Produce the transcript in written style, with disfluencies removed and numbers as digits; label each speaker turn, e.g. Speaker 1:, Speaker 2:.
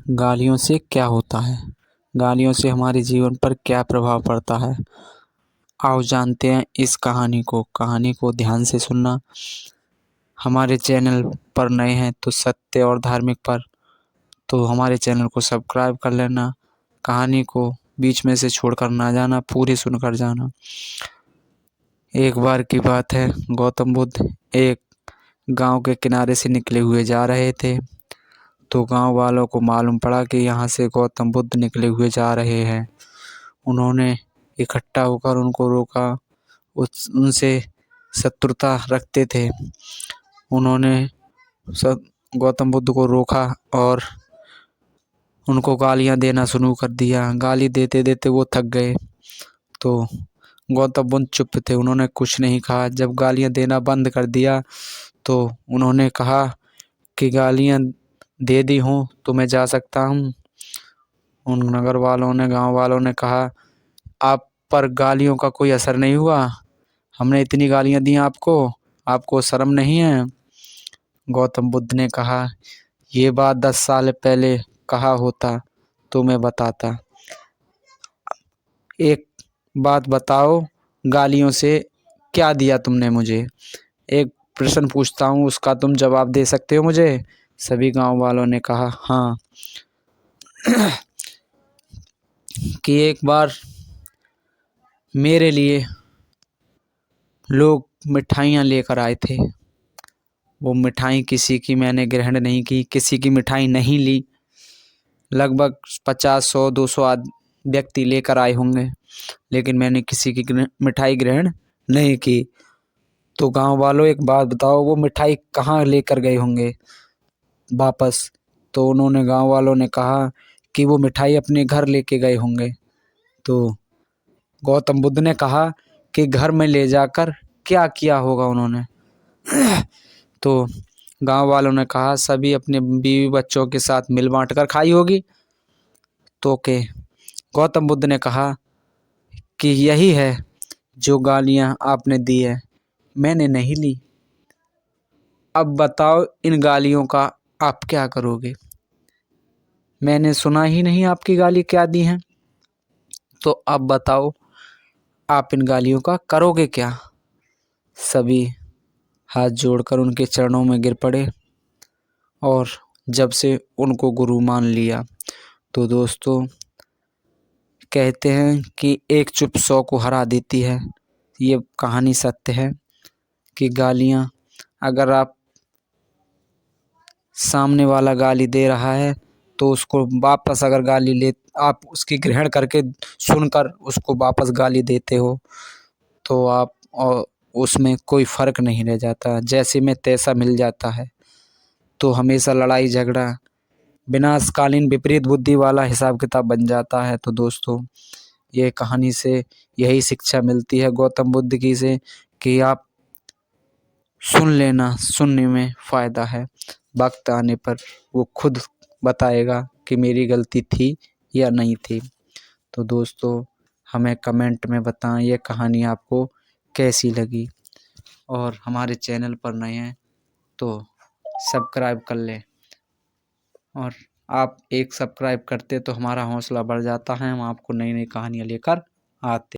Speaker 1: गालियों से क्या होता है, गालियों से हमारे जीवन पर क्या प्रभाव पड़ता है। आओ जानते हैं इस कहानी को ध्यान से सुनना। हमारे चैनल पर नए हैं तो सत्य और धार्मिक पर तो हमारे चैनल को सब्सक्राइब कर लेना। कहानी को बीच में से छोड़कर ना जाना, पूरी सुनकर जाना। एक बार की बात है, गौतम बुद्ध एक गांव के किनारे से निकले हुए जा रहे थे। तो गांव वालों को मालूम पड़ा कि यहाँ से गौतम बुद्ध निकले हुए जा रहे हैं। उन्होंने इकट्ठा होकर उनको रोका, उनसे शत्रुता रखते थे। उन्होंने गौतम बुद्ध को रोका और उनको गालियाँ देना शुरू कर दिया। गाली देते देते वो थक गए तो गौतम बुद्ध चुप थे, उन्होंने कुछ नहीं कहा। जब गालियाँ देना बंद कर दिया तो उन्होंने कहा कि गालियाँ दे दी हूँ तो मैं जा सकता हूँ। उन नगर वालों ने, गांव वालों ने कहा, आप पर गालियों का कोई असर नहीं हुआ, हमने इतनी गालियाँ दी आपको शर्म नहीं है। गौतम बुद्ध ने कहा, ये बात 10 साल पहले कहा होता तो मैं बताता। एक बात बताओ, गालियों से क्या दिया तुमने मुझे? एक प्रश्न पूछता हूँ, उसका तुम जवाब दे सकते हो मुझे? सभी गांव वालों ने कहा हाँ। कि एक बार मेरे लिए लोग मिठाइयाँ लेकर आए थे। वो मिठाई किसी की मैंने ग्रहण नहीं की, किसी की मिठाई नहीं ली। लगभग 50, 100, 200 व्यक्ति लेकर आए होंगे, लेकिन मैंने किसी की मिठाई ग्रहण नहीं की। तो गांव वालों एक बात बताओ, वो मिठाई कहाँ लेकर गए होंगे वापस? तो उन्होंने, गांव वालों ने कहा कि वो मिठाई अपने घर लेके गए होंगे। तो गौतम बुद्ध ने कहा कि घर में ले जाकर क्या किया होगा उन्होंने? तो गांव वालों ने कहा सभी अपने बीवी बच्चों के साथ मिल बांट कर खाई होगी। तो गौतम बुद्ध ने कहा कि यही है जो गालियां आपने दी है, मैंने नहीं ली। अब बताओ इन गालियों का आप क्या करोगे? मैंने सुना ही नहीं आपकी गाली क्या दी हैं, तो अब बताओ आप इन गालियों का करोगे क्या? सभी हाथ जोड़कर उनके चरणों में गिर पड़े और जब से उनको गुरु मान लिया। तो दोस्तों, कहते हैं कि एक चुप 100 को हरा देती है। ये कहानी सत्य है कि गालियाँ, अगर आप सामने वाला गाली दे रहा है तो उसको वापस अगर गाली ले, आप उसकी ग्रहण करके सुनकर उसको वापस गाली देते हो तो आप और उसमें कोई फ़र्क नहीं रह जाता, जैसे में तैसा मिल जाता है। तो हमेशा लड़ाई झगड़ा विनाशकालीन विपरीत बुद्धि वाला हिसाब किताब बन जाता है। तो दोस्तों, ये कहानी से यही शिक्षा मिलती है गौतम बुद्ध की से कि आप सुन लेना, सुनने में फ़ायदा है। वक्त आने पर वो खुद बताएगा कि मेरी गलती थी या नहीं थी। तो दोस्तों, हमें कमेंट में बताएं ये कहानी आपको कैसी लगी, और हमारे चैनल पर नए हैं तो सब्सक्राइब कर लें। और आप एक सब्सक्राइब करते तो हमारा हौसला बढ़ जाता है, हम आपको नई नई कहानियाँ लेकर आते।